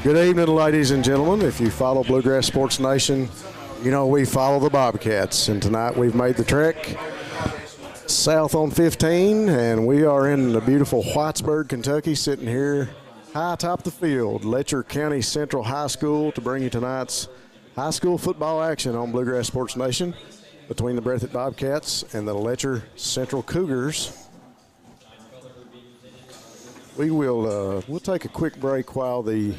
Good evening, ladies and gentlemen. If you follow Bluegrass Sports Nation, you know we follow the Bobcats. And tonight we've made the trek south on 15, and we are in the beautiful Whitesburg, Kentucky, sitting here high atop the field, Letcher County Central High School, to bring you tonight's high school football action on Bluegrass Sports Nation between the Breathitt Bobcats and the Letcher Central Cougars. We'll take a quick break while the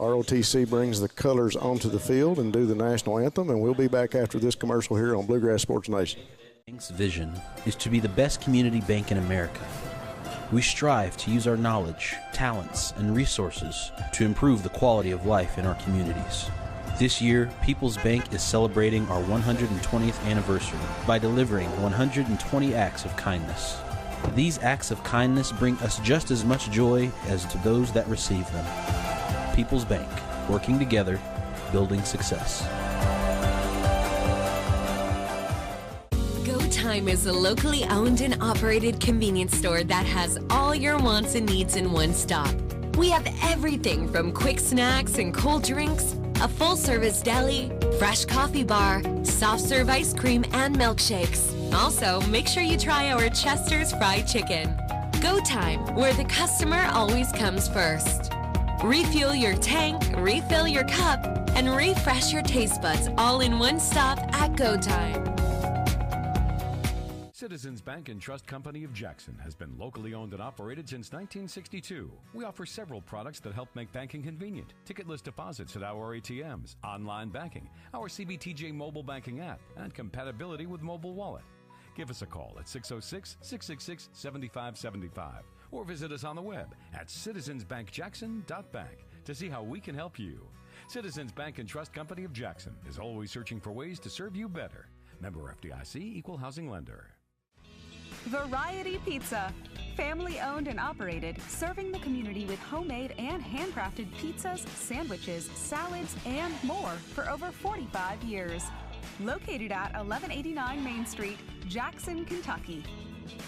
ROTC brings the colors onto the field and do the national anthem, and we'll be back after this commercial here on Bluegrass Sports Nation. Bank's vision is to be the best community bank in America. We strive to use our knowledge, talents, and resources to improve the quality of life in our communities. This year, People's Bank is celebrating our 120th anniversary by delivering 120 acts of kindness. These acts of kindness bring us just as much joy as to those that receive them. People's Bank, working together, building success. Go Time is a locally owned and operated convenience store that has all your wants and needs in one stop. We have everything from quick snacks and cold drinks, a full-service deli, fresh coffee bar, soft-serve ice cream, and milkshakes. Also, make sure you try our Chester's Fried Chicken. Go Time, where the customer always comes first. Refuel your tank, refill your cup, and refresh your taste buds all in one stop at Go Time. Citizens Bank and Trust Company of Jackson has been locally owned and operated since 1962. We offer several products that help make banking convenient. Ticketless deposits at our ATMs, online banking, our CBTJ mobile banking app, and compatibility with mobile wallet. Give us a call at 606-666-7575 or visit us on the web at citizensbankjackson.bank to see how we can help you. Citizens Bank and Trust Company of Jackson is always searching for ways to serve you better. Member FDIC, Equal Housing Lender. Variety Pizza. Family owned and operated, serving the community with homemade and handcrafted pizzas, sandwiches, salads, and more for over 45 years. Located at 1189 Main Street, Jackson, Kentucky.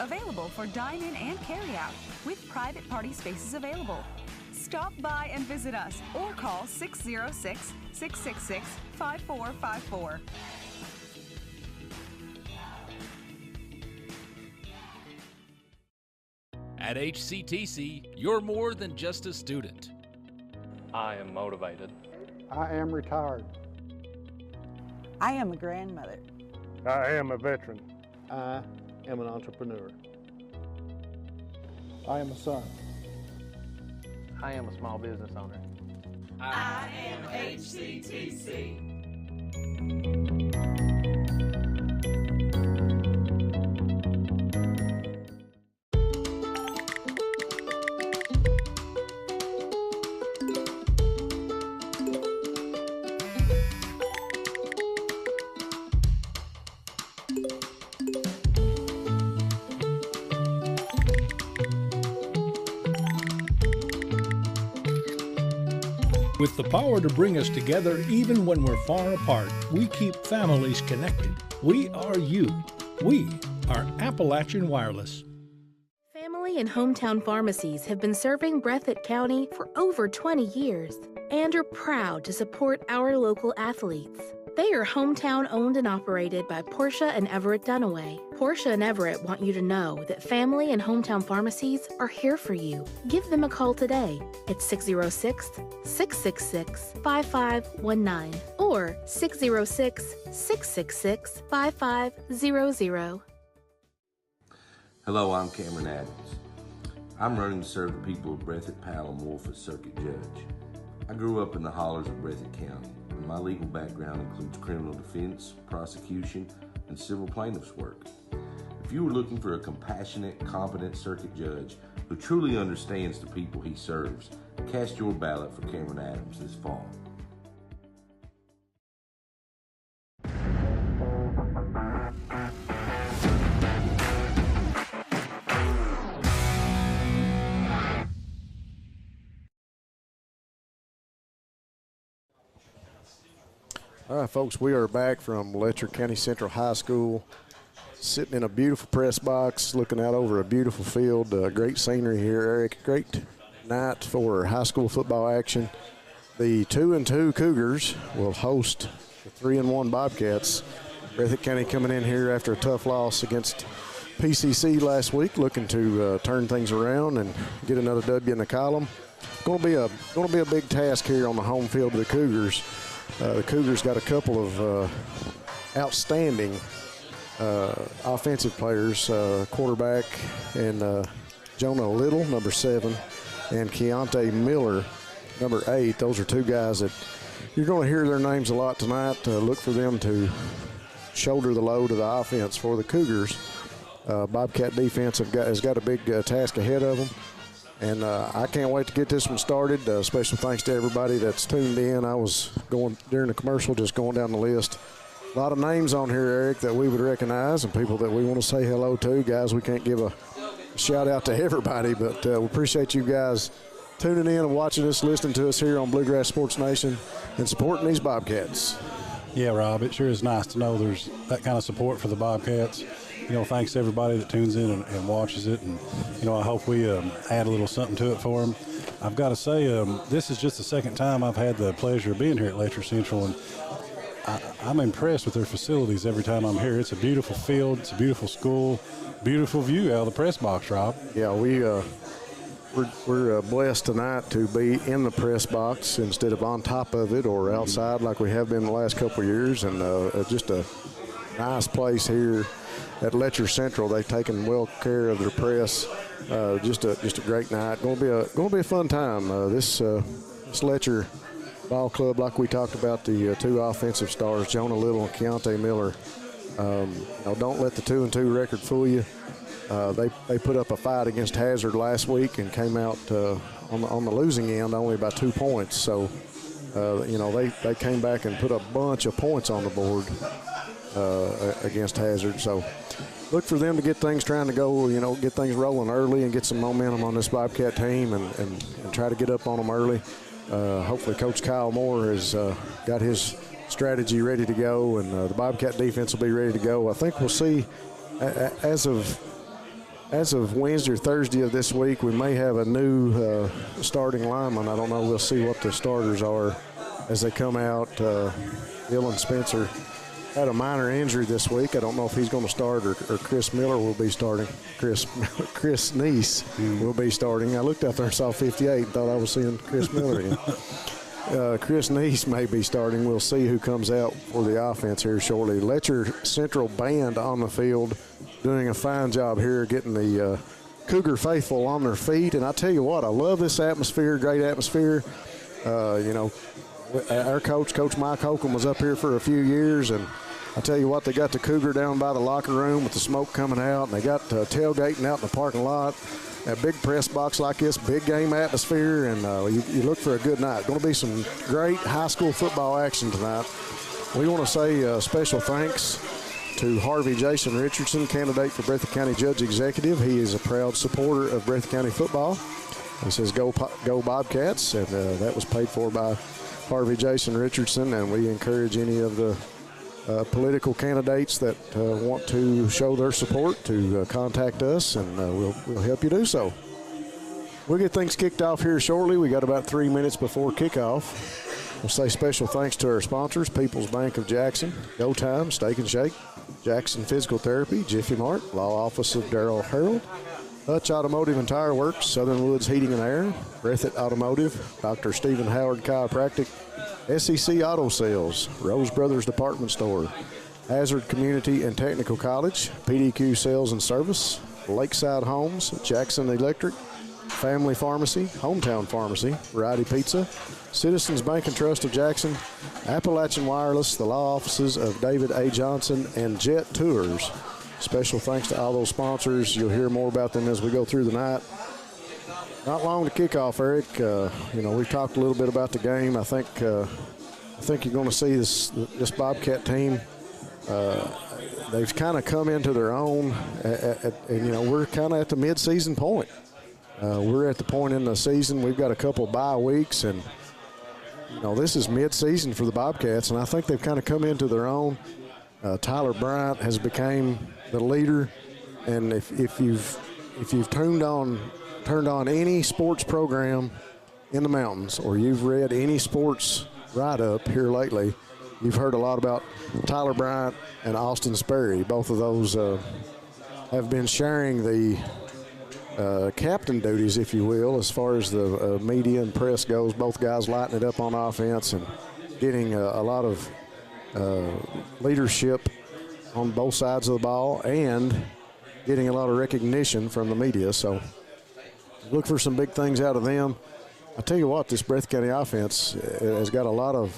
Available for dine-in and carry-out, with private party spaces available. Stop by and visit us or call 606-666-5454. At HCTC, you're more than just a student. I am motivated. I am retired. I am a grandmother. I am a veteran. I am an entrepreneur. I am a son. I am a small business owner. I am HCTC. With the power to bring us together even when we're far apart, we keep families connected. We are you. We are Appalachian Wireless. Family and hometown pharmacies have been serving Breathitt County for over 20 years and are proud to support our local athletes. They are hometown owned and operated by Portia and Everett Dunaway. Portia and Everett want you to know that family and hometown pharmacies are here for you. Give them a call today at 606-666-5519 or 606-666-5500. Hello, I'm Cameron Adams. I'm running to serve the people of Breathitt, Powell, and Wolf as circuit judge. I grew up in the hollers of Breathitt County, and my legal background includes criminal defense, prosecution, and civil plaintiffs' work. If you are looking for a compassionate, competent circuit judge who truly understands the people he serves, cast your ballot for Cameron Adams this fall. All right, folks, we are back from Letcher County Central High School, sitting in a beautiful press box, looking out over a beautiful field. Great scenery here, Eric. Great night for high school football action. The 2-2 Cougars will host the 3-1 Bobcats. Breathitt County coming in here after a tough loss against PCC last week, looking to turn things around and get another W in the column. Going to be a big task here on the home field of the Cougars. The Cougars got a couple of outstanding offensive players, quarterback and Jonah Little, number 7, and Keontae Miller, number 8. Those are two guys that you're going to hear their names a lot tonight. Look for them to shoulder the load of the offense for the Cougars. Bobcat defense has got a big task ahead of them, and I can't wait to get this one started. Special thanks to everybody that's tuned in. I was going during the commercial, just going down the list. A lot of names on here, Eric, that we would recognize and people that we want to say hello to. Guys, we can't give a shout out to everybody, but we appreciate you guys tuning in and watching us, listening to us here on Bluegrass Sports Nation and supporting these Bobcats. Yeah, Rob, it sure is nice to know there's that kind of support for the Bobcats. Thanks to everybody that tunes in and watches it. And, I hope we add a little something to it for them. I've got to say, this is just the second time I've had the pleasure of being here at Letcher Central, and I'm impressed with their facilities every time I'm here. It's a beautiful field. It's a beautiful school. Beautiful view out of the press box, Rob. Yeah, we're blessed tonight to be in the press box instead of on top of it or outside like we have been the last couple of years, and just a nice place here at Letcher Central. They've taken well care of their press. Just a great night. Going to be a fun time. This Letcher ball club, like we talked about, the two offensive stars, Jonah Little and Keontae Miller. Don't let the 2-2 record fool you. They put up a fight against Hazard last week and came out on the losing end only by 2 points. So, they came back and put a bunch of points on the board against Hazard. So, look for them to get things trying to go, get things rolling early and get some momentum on this Bobcat team and try to get up on them early. Hopefully Coach Kyle Moore has got his strategy ready to go, and the Bobcat defense will be ready to go. I think we'll see as of Wednesday or Thursday of this week, we may have a new starting lineman. I don't know. We'll see what the starters are as they come out. Dylan Spencer had a minor injury this week. I don't know if he's going to start or Chris Miller will be starting. Chris Neese will be starting. I looked out there and saw 58 and thought I was seeing Chris Miller again. Chris Neese may be starting. We'll see who comes out for the offense here shortly. Letcher Central band on the field doing a fine job here getting the Cougar faithful on their feet. And I tell you what, I love this atmosphere, great atmosphere. Our Coach Mike Holcomb, was up here for a few years, and I tell you what, they got the Cougar down by the locker room with the smoke coming out, and they got tailgating out in the parking lot. A big press box like this, big game atmosphere, and you look for a good night. Going to be some great high school football action tonight. We want to say special thanks to Harvey Jason Richardson, candidate for Breathitt County Judge Executive. He is a proud supporter of Breathitt County football. He says, go Bobcats, and that was paid for by Harvey Jason Richardson, and we encourage any of the political candidates that want to show their support to contact us, and we'll help you do so. We'll get things kicked off here shortly. We got about 3 minutes before kickoff. We'll say special thanks to our sponsors, People's Bank of Jackson, Go Time, Steak and Shake, Jackson Physical Therapy, Jiffy Mart, Law Office of Darrell Harold, Hutch Automotive and Tire Works, Southern Woods Heating and Air, Breathitt Automotive, Dr. Stephen Howard Chiropractic, SEC Auto Sales, Rose Brothers Department Store, Hazard Community and Technical College, PDQ Sales and Service, Lakeside Homes, Jackson Electric, Family Pharmacy, Hometown Pharmacy, Variety Pizza, Citizens Bank and Trust of Jackson, Appalachian Wireless, the law offices of David A. Johnson, and Jet Tours. Special thanks to all those sponsors. You'll hear more about them as we go through the night. Not long to kick off, Eric. We've talked a little bit about the game. I think you're going to see this Bobcat team. They've kind of come into their own, and we're kind of at the mid-season point. We're at the point in the season. We've got a couple bye weeks, and this is mid-season for the Bobcats, and I think they've kind of come into their own. Tyler Bryant has become the leader, and if you've tuned on turned on any sports program in the mountains, or you've read any sports write-up here lately, you've heard a lot about Tyler Bryant and Austin Sperry. Both of those have been sharing the captain duties, if you will, as far as the media and press goes. Both guys lighting it up on offense and getting a lot of leadership on both sides of the ball and getting a lot of recognition from the media. So look for some big things out of them. I tell you what, this Breathitt County offense has got a lot of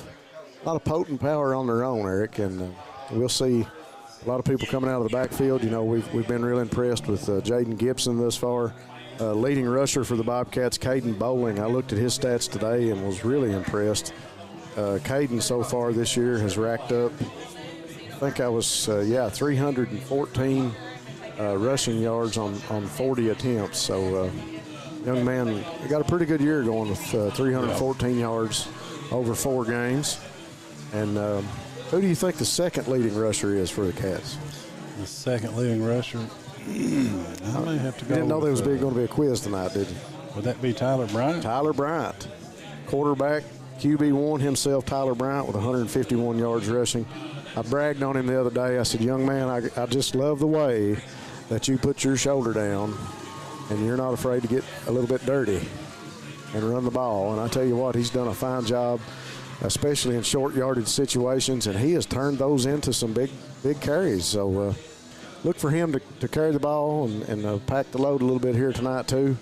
potent power on their own, Eric, and we'll see a lot of people coming out of the backfield. You know, we've been real impressed with Jaden Gibson thus far. Leading rusher for the Bobcats, Caden Bowling. I looked at his stats today and was really impressed. Caden so far this year has racked up, I think I was, 314 rushing yards on 40 attempts. So, young man got a pretty good year going with 314 yards over 4 games. And who do you think the second leading rusher is for the Cats? The second leading rusher? I may have to go. You didn't know there was going to be a quiz tonight, did you? Would that be Tyler Bryant? Tyler Bryant. Quarterback, QB1 himself, Tyler Bryant, with 151 yards rushing. I bragged on him the other day. I said, young man, I just love the way that you put your shoulder down and you're not afraid to get a little bit dirty and run the ball. And I tell you what, he's done a fine job, especially in short yardage situations, and he has turned those into some big carries. So look for him to carry the ball and pack the load a little bit here tonight too.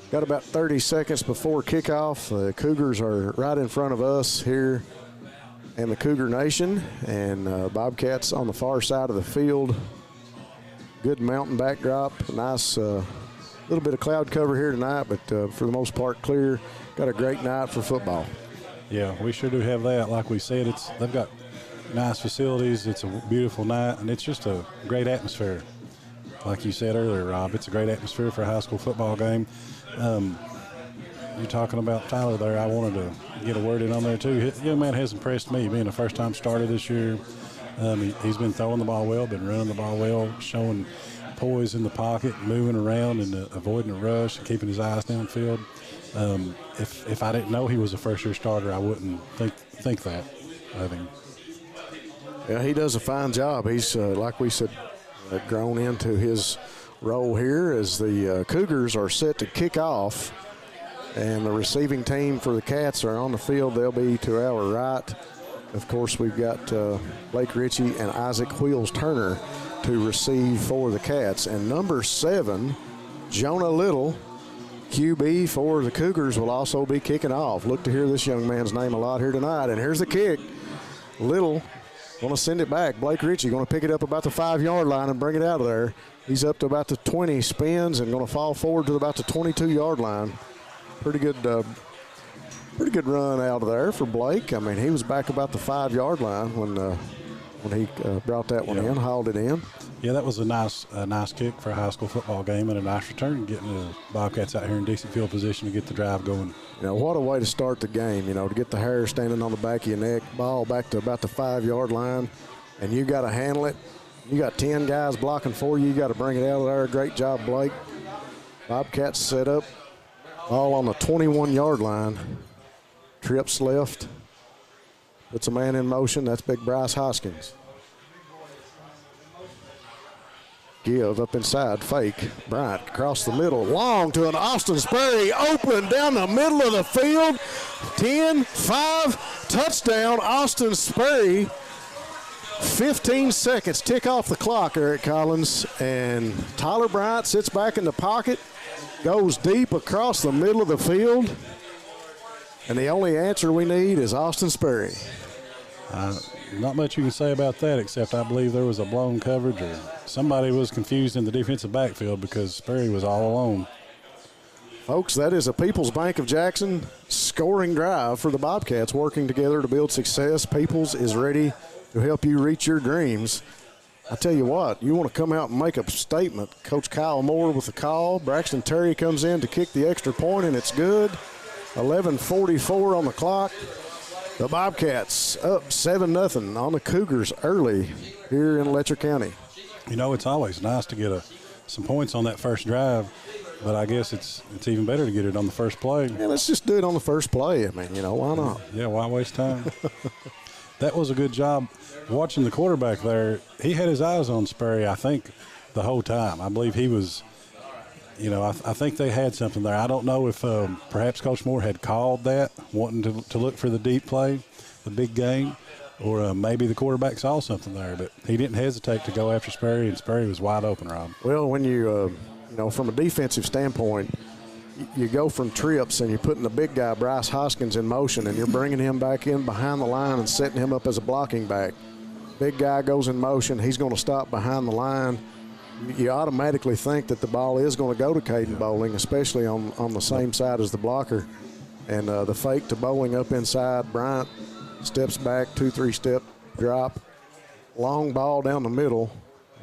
Got about 30 seconds before kickoff. The Cougars are right in front of us here in the Cougar Nation, and Bobcats on the far side of the field. Good mountain backdrop, nice little bit of cloud cover here tonight, but for the most part clear. Got a great night for football. Yeah, we sure do have that. Like we said, they've got nice facilities. It's a beautiful night, and it's just a great atmosphere. Like you said earlier, Rob, it's a great atmosphere for a high school football game. You're talking about Tyler there. I wanted to get a word in on there, too. The young man has impressed me, being a first-time starter this year. He's been throwing the ball well, been running the ball well, showing poise in the pocket, moving around and avoiding a rush and keeping his eyes downfield. If I didn't know he was a first-year starter, I wouldn't think that of him. Yeah, he does a fine job. He's, like we said, grown into his role here as the Cougars are set to kick off, and the receiving team for the Cats are on the field. They'll be to our right. Of course, we've got Blake Ritchie and Isaac Wheels Turner to receive for the Cats. And number 7, Jonah Little, QB for the Cougars, will also be kicking off. Look to hear this young man's name a lot here tonight. And here's the kick. Little going to send it back. Blake Ritchie going to pick it up about the 5-yard line and bring it out of there. He's up to about the 20, spins, and going to fall forward to about the 22-yard line. Pretty good run out of there for Blake. I mean, he was back about the 5-yard line when he brought that one in, hauled it in. Yeah, that was a nice kick for a high school football game, and a nice return, getting the Bobcats out here in decent field position to get the drive going. You know, what a way to start the game, you know, to get the hair standing on the back of your neck, ball back to about the 5-yard line, and you got to handle it. You got 10 guys blocking for you. You got to bring it out of there. Great job, Blake. Bobcats set up, all on the 21-yard line. Trips left, puts a man in motion. That's big Bryce Hoskins. Give up inside, fake. Bryant across the middle, long to an Austin Sperry, open down the middle of the field. 10-5, touchdown, Austin Sperry. 15 seconds, tick off the clock, Eric Collins. And Tyler Bryant sits back in the pocket, goes deep across the middle of the field. And the only answer we need is Austin Sperry. Not much you can say about that, except I believe there was a blown coverage or somebody was confused in the defensive backfield because Sperry was all alone. Folks, that is a Peoples Bank of Jackson scoring drive for the Bobcats, working together to build success. Peoples is ready to help you reach your dreams. I tell you what, you want to come out and make a statement. Coach Kyle Moore with the call. Braxton Terry comes in to kick the extra point, and it's good. 11:44 on the clock. The Bobcats up 7-0 on the Cougars early here in Letcher County. You know, it's always nice to get some points on that first drive. But I guess it's even better to get it on the first play. Yeah, let's just do it on the first play. I mean, why not? Yeah, why waste time? That was a good job. Watching the quarterback there, he had his eyes on Sperry, I think, the whole time. I believe he was, I think they had something there. I don't know if perhaps Coach Moore had called that, wanting to look for the deep play, the big game, or maybe the quarterback saw something there. But he didn't hesitate to go after Sperry, and Sperry was wide open, Rob. Well, when you, from a defensive standpoint, you go from trips and you're putting the big guy, Bryce Hoskins, in motion, and you're bringing him back in behind the line and setting him up as a blocking back. Big guy goes in motion. He's going to stop behind the line. You automatically think that the ball is going to go to Caden Bowling, especially on the same side as the blocker. And the fake to Bowling up inside. Bryant steps back, 2-3 step drop. Long ball down the middle,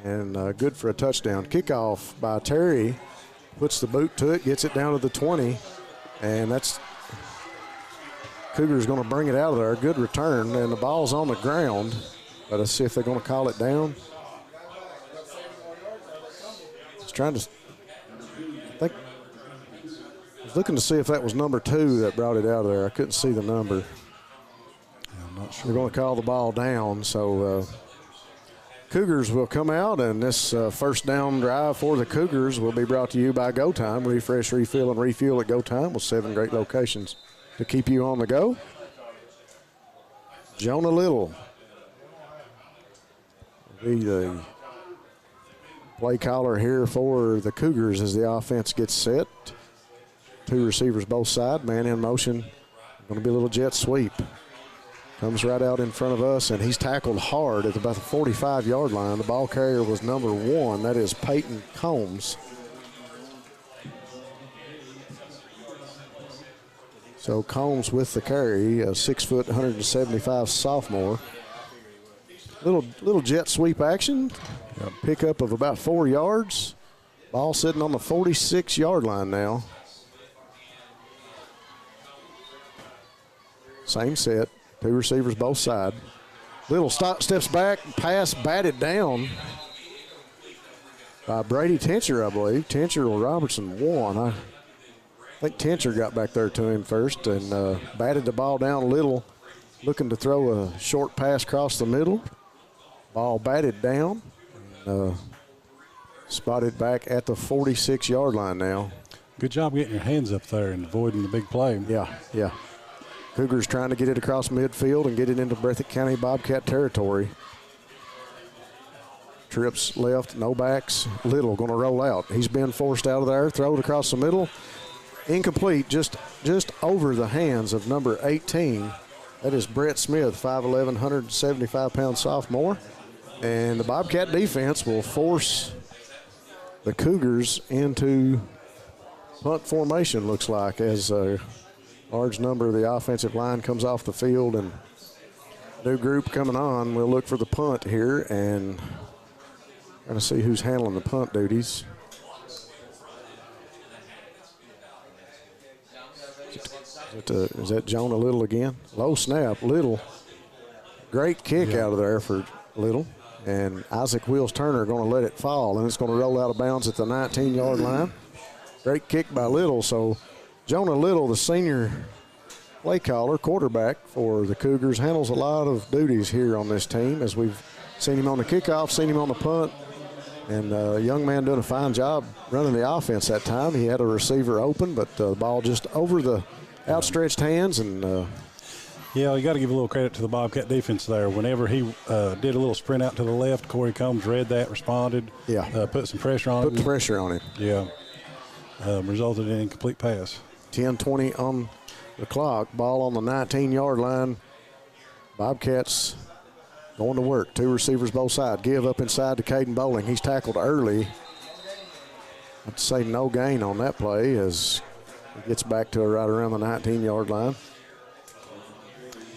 and good for a touchdown. Kickoff by Terry. Puts the boot to it, gets it down to the 20, and that's Cougars going to bring it out of there. Good return, and the ball's on the ground. But let's see if they're going to call it down. I was looking to see if that was number 2 that brought it out of there. I couldn't see the number. Yeah, I'm not sure. They're going to call the ball down, so Cougars will come out, and this first down drive for the Cougars will be brought to you by Go Time. Refresh, refill, and refuel at Go Time with 7 great locations to keep you on the go. Jonah Little will be the play caller here for the Cougars as the offense gets set. 2 receivers both sides, man in motion. Going to be a little jet sweep. Comes right out in front of us, and he's tackled hard at about the 45-yard line. The ball carrier was number 1. That is Peyton Combs. So Combs with the carry, a 6 foot, 175 sophomore. Little jet sweep action. A pickup of about 4 yards. Ball sitting on the 46-yard line now. Same set. 2 receivers both sides. Little steps back, pass batted down by Brady Tincher, I believe. Tincher or Robertson won. I think Tincher got back there to him first and batted the ball down a little, looking to throw a short pass across the middle. Ball batted down, spotted back at the 46-yard line now. Good job getting your hands up there and avoiding the big play. Yeah. Cougars trying to get it across midfield and get it into Breathitt County Bobcat territory. Trips left, no backs. Little going to roll out. He's been forced out of there. Throw it across the middle. Incomplete, just over the hands of number 18. That is Brett Smith, 5'11", 175-pound sophomore. And the Bobcat defense will force the Cougars into punt formation, looks like, as a large number of the offensive line comes off the field, and new group coming on. We'll look for the punt here and trying to see who's handling the punt duties. Is that Jonah Little again? Low snap, Little. Great kick out of there for Little. And Isaac Wills Turner are going to let it fall, and it's going to roll out of bounds at the 19-yard line. Great kick by Little. So Jonah Little, the senior play caller, quarterback for the Cougars, handles a lot of duties here on this team, as we've seen him on the kickoff, seen him on the punt, and a young man doing a fine job running the offense that time. He had a receiver open, but the ball just over the outstretched hands. And yeah, you got to give a little credit to the Bobcat defense there. Whenever he did a little sprint out to the left, Corey Combs read that, responded, put some pressure on Put the pressure on him. Yeah. Resulted in an incomplete pass. 10-20 on the clock. Ball on the 19-yard line. Bobcats going to work. 2 receivers both sides. Give up inside to Caden Bowling. He's tackled early. I'd say no gain on that play as he gets back to right around the 19-yard line.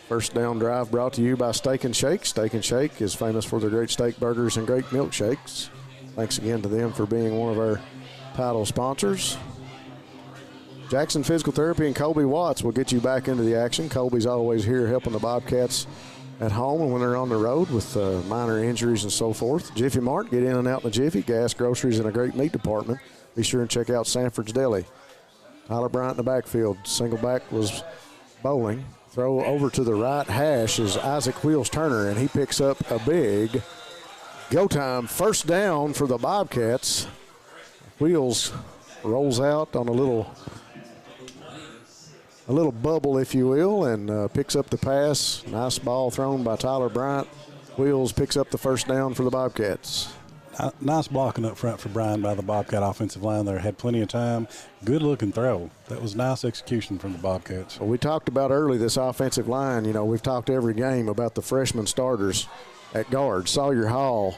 First down drive brought to you by Steak and Shake. Steak and Shake is famous for their great steak burgers and great milkshakes. Thanks again to them for being one of our title sponsors. Jackson Physical Therapy and Colby Watts will get you back into the action. Colby's always here helping the Bobcats at home and when they're on the road with minor injuries and so forth. Jiffy Mart, get in and out in the Jiffy. Gas, groceries, and a great meat department. be sure and check out Sanford's Deli. Tyler Bryant in the backfield. Single back was Bowling. Throw over to the right hash is Isaac Wheels Turner, and he picks up a big go time first down for the Bobcats. Wheels rolls out on a little bubble, if you will, and picks up the pass. Nice ball thrown by Tyler Bryant. Wheels picks up the first down for the Bobcats. Nice blocking up front for Brian by the Bobcat offensive line there. Had plenty of time. Good-looking throw. That was nice execution from the Bobcats. Well, we talked about early this offensive line. You know, we've talked every game about the freshman starters at guard, Sawyer Hall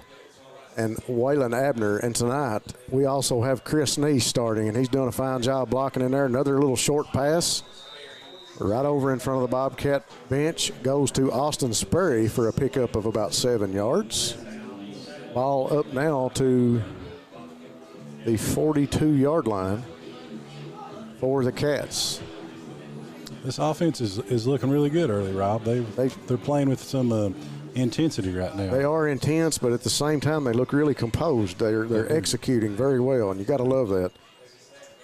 and Waylon Abner. And tonight we also have Chris Neese starting, and he's doing a fine job blocking in there. Another little short pass right over in front of the Bobcat bench goes to Austin Sperry for a pickup of about 7 yards. Ball up now to the 42-yard line for the Cats. This offense is looking really good early, Rob. They're playing with some intensity right now. They are intense, but at the same time, they look really composed. They're executing very well, and you got to love that.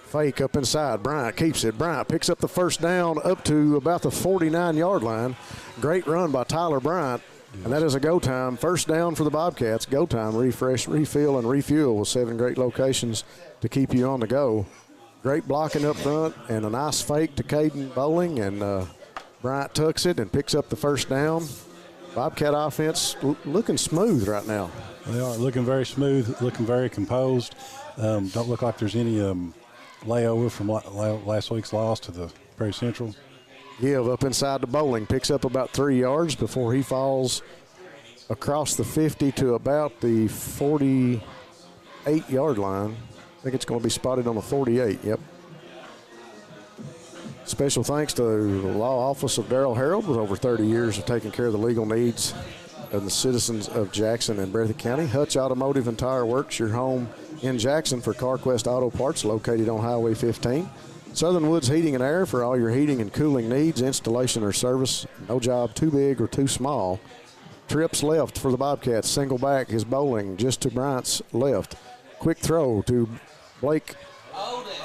Fake up inside. Bryant keeps it. Bryant picks up the first down up to about the 49-yard line. Great run by Tyler Bryant. And that is a go time. First down for the Bobcats. Go time. Refresh, refill, and refuel with 7 great locations to keep you on the go. Great blocking up front and a nice fake to Caden Bowling. And Bryant tucks it and picks up the first down. Bobcat offense looking smooth right now. They are looking very smooth, looking very composed. Don't look like there's any layover from last week's loss to the Prairie Central. Give up inside the Bowling, picks up about 3 yards before he falls across the 50 to about the 48-yard line. I think it's going to be spotted on the 48, yep. Special thanks to the law office of Darrell Harold with over 30 years of taking care of the legal needs of the citizens of Jackson and Breathitt County. Hutch Automotive and Tire Works, your home in Jackson for CarQuest Auto Parts, located on Highway 15. Southern Woods Heating and Air for all your heating and cooling needs, installation or service. No job too big or too small. Trips left for the Bobcats. Single back is Bowling just to Bryant's left. Quick throw to Blake.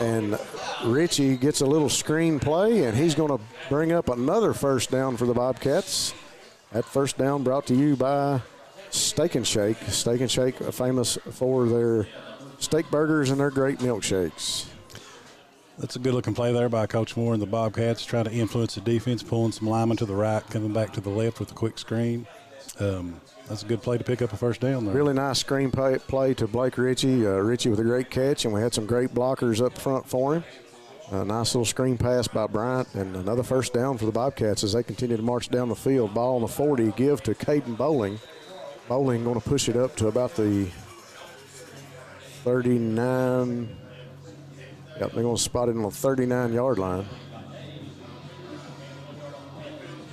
And Richie gets a little screen play, and he's going to bring up another first down for the Bobcats. That first down brought to you by Steak and Shake. Steak and Shake, famous for their steak burgers and their great milkshakes. That's a good-looking play there by Coach Moore and the Bobcats, trying to influence the defense, pulling some linemen to the right, coming back to the left with a quick screen. That's a good play to pick up a first down there. Really nice screen play to Blake Ritchie. Ritchie with a great catch, and we had some great blockers up front for him. A nice little screen pass by Bryant, and another first down for the Bobcats as they continue to march down the field. Ball on the 40, give to Caden Bowling. Bowling going to push it up to about the 39. Yep, they're going to spot it on the 39-yard line.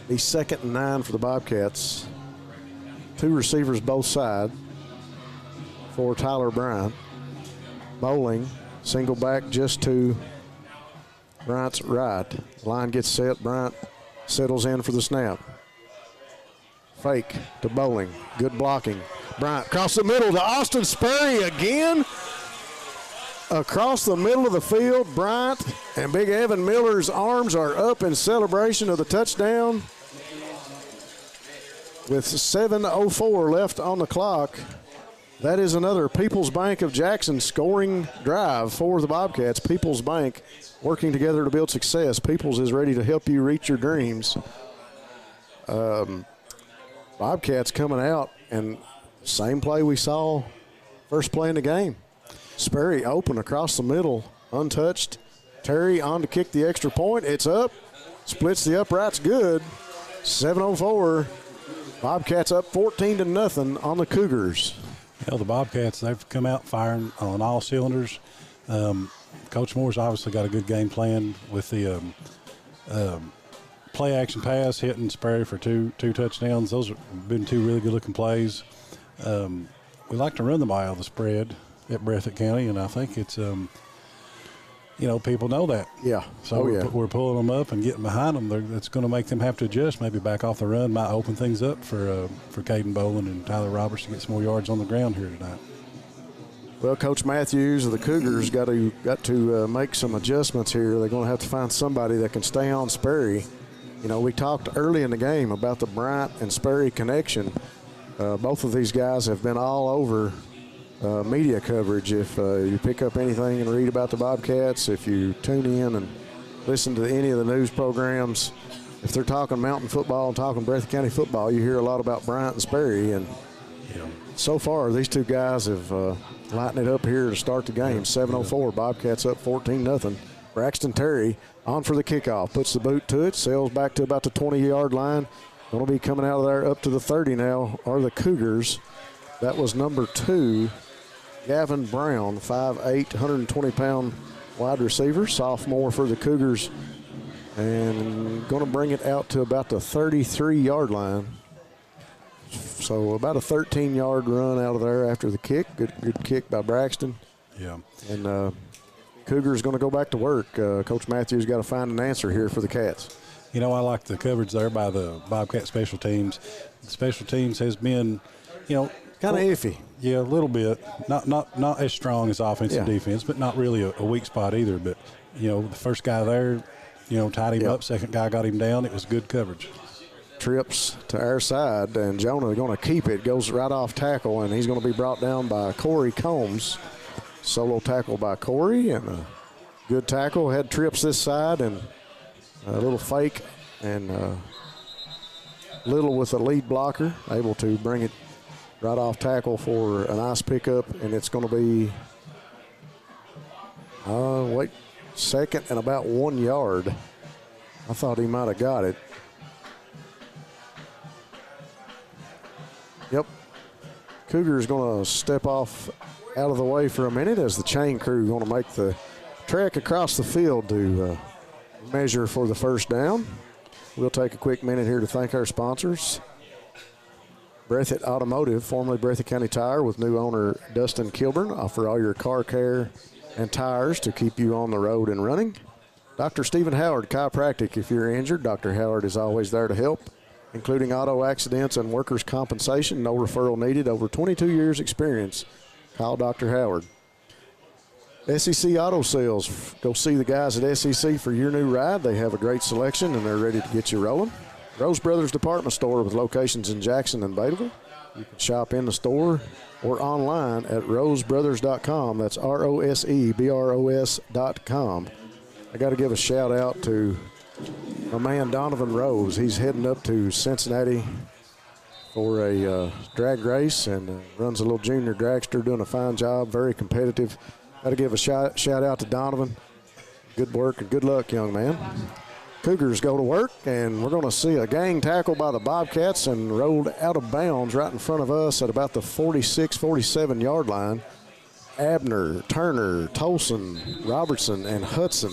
The 2nd and 9 for the Bobcats. 2 receivers both sides for Tyler Bryant. Bowling, single back just to Bryant's right. Line gets set. Bryant settles in for the snap. Fake to Bowling. Good blocking. Bryant across the middle to Austin Sperry again. Across the middle of the field, Bryant and Big Evan Miller's arms are up in celebration of the touchdown. With 7:04 left on the clock, that is another People's Bank of Jackson scoring drive for the Bobcats. People's Bank working together to build success. People's is ready to help you reach your dreams. Bobcats coming out, and same play we saw first play in the game. Sperry open across the middle, untouched. Terry on to kick the extra point. It's up. Splits the uprights good. 7:04. Bobcats up 14-0 on the Cougars. Well, the Bobcats, they've come out firing on all cylinders. Coach Moore's obviously got a good game plan with the play action pass, hitting Sperry for two touchdowns. Those have been 2 really good-looking plays. We like to run the ball of the spread at Breathitt County, and I think it's, people know that. Yeah. So we're pulling them up and getting behind them. That's going to make them have to adjust, maybe back off the run, might open things up for Caden Boland and Tyler Roberts to get some more yards on the ground here tonight. Well, Coach Matthews of the Cougars got to make some adjustments here. They're going to have to find somebody that can stay on Sperry. You know, we talked early in the game about the Bryant and Sperry connection. Both of these guys have been all over media coverage. If you pick up anything and read about the Bobcats, if you tune in and listen to any of the news programs, if they're talking mountain football and talking Breathitt County football, you hear a lot about Bryant and Sperry. And so far, these two guys have lightened it up here to start the game. 7:04, Bobcats up 14-0. Braxton Terry on for the kickoff, puts the boot to it, sails back to about the 20-yard line. Going to be coming out of there up to the 30 now are the Cougars. That was number 2, Gavin Brown, 5'8", 120-pound wide receiver, sophomore for the Cougars, and going to bring it out to about the 33-yard line. So about a 13-yard run out of there after the kick. Good kick by Braxton. Yeah. And Cougars going to go back to work. Coach Matthews got to find an answer here for the Cats. You know, I like the coverage there by the Bobcat special teams. The special teams has been, kind of iffy. Yeah, a little bit. Not as strong as offense and defense, but not really a weak spot either. But, the first guy there, tied him up. Second guy got him down. It was good coverage. Trips to our side, and Jonah going to keep it. Goes right off tackle, and he's going to be brought down by Corey Combs. Solo tackle by Corey, and a good tackle. Had trips this side, and a little fake, and Little with a lead blocker, able to bring it right off tackle for a nice pickup, and it's going to be, second and about 1 yard. I thought he might have got it. Yep. Cougars going to step off out of the way for a minute as the chain crew going to make the trek across the field to measure for the first down. We'll take a quick minute here to thank our sponsors. Breathitt Automotive, formerly Breathitt County Tire, with new owner Dustin Kilburn, offer all your car care and tires to keep you on the road and running. Dr. Stephen Howard, chiropractic. If you're injured, Dr. Howard is always there to help, including auto accidents and workers' compensation. No referral needed. Over 22 years experience. Call Dr. Howard. SEC Auto Sales. Go see the guys at SEC for your new ride. They have a great selection, and they're ready to get you rolling. Rose Brothers Department Store with locations in Jackson and Badeville. You can shop in the store or online at rosebrothers.com. That's ROSEBROS.com. I got to give a shout out to my man Donovan Rose. He's heading up to Cincinnati for a drag race and runs a little junior dragster, doing a fine job, very competitive. Got to give a shout out to Donovan. Good work and good luck, young man. Cougars go to work, and we're going to see a gang tackle by the Bobcats and rolled out of bounds right in front of us at about the 46, 47-yard line. Abner, Turner, Tolson, Robertson, and Hudson